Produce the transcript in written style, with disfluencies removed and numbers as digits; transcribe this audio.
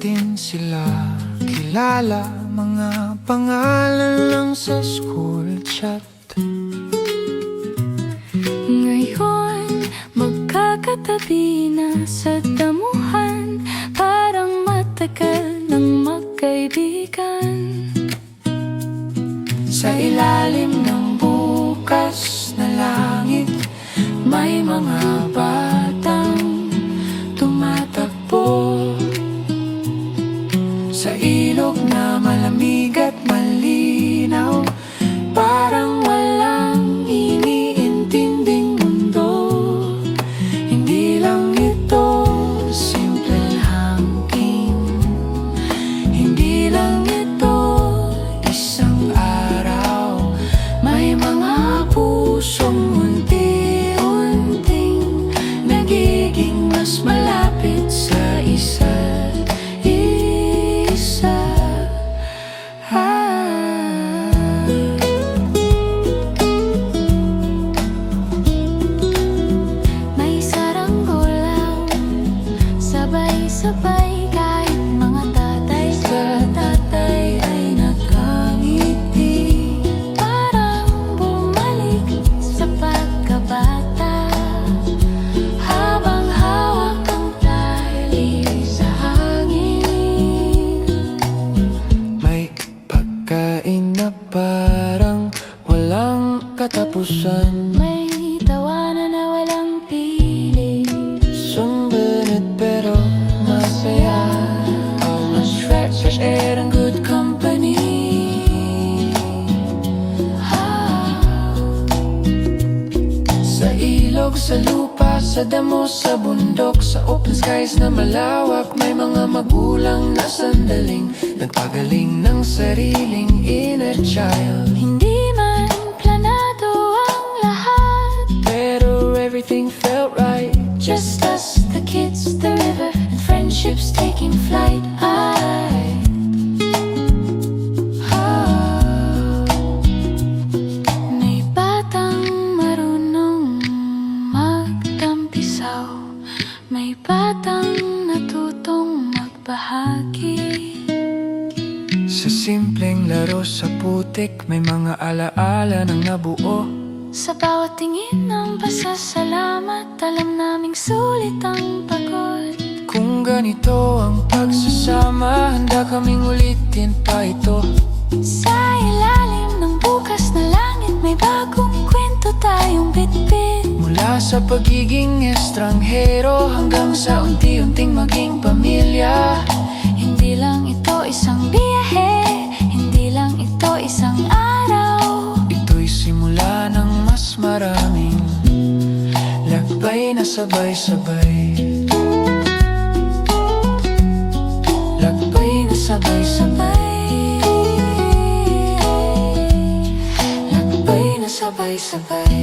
natin sila kilala, mga pangalan lang sa school chat. Ngayon, magkakatabi na sa damuhan, parang matagal ng magkaibigan. Sa ilalim ng bukas na langit, may mga batang tumatakbo. Sa ilog na malamig at malinaw, parang walang iniintinding mundo. Hindi lang ito simpleng hangin, hindi lang ito isang araw. May mga pusong unti-unting nagiging mas malapit sa isa't isa. May saranggolaw, sabay-sabay, kahit mga tatay sa tatay ay nakangiti. Parang bumalik sa pagkabata, habang hawak ang tali sa hangin. May pagkain na parang walang katapusan, May tawanan na walang pili, sundanit pero masaya. Always fresh air and good company. Sa ilog, sa lupa, sa damo, sa bundok, sa open skies na malawak, may mga magulang na sandaling nagpagaling ng sariling inner child. Hindi man planado ang lahat, Pero everything felt right. just us, the kids, the river, and friendships taking flight. May batang marunong magtampisaw, may batang natutong magbahagi. Sa simpleng laro sa putik, may mga alaala ng nabuo. Sa bawat tingin ng pasasalamat, alam naming sulit ang pagod. Kung ganito ang pagsasama, handa kaming ulitin pa ito. Sa ilalim ng bukas na langit, may bagong kwento tayong bitbit. Mula sa pagiging estranghero hanggang sa unti-unting maging pamilya. Hindi lang ito isang biyahe, hindi lang ito isang araw. Ito'y simula ng mas maraming lakbay na sabay-sabay. Lakbay na sabay-sabay. Lakbay na sabay-sabay.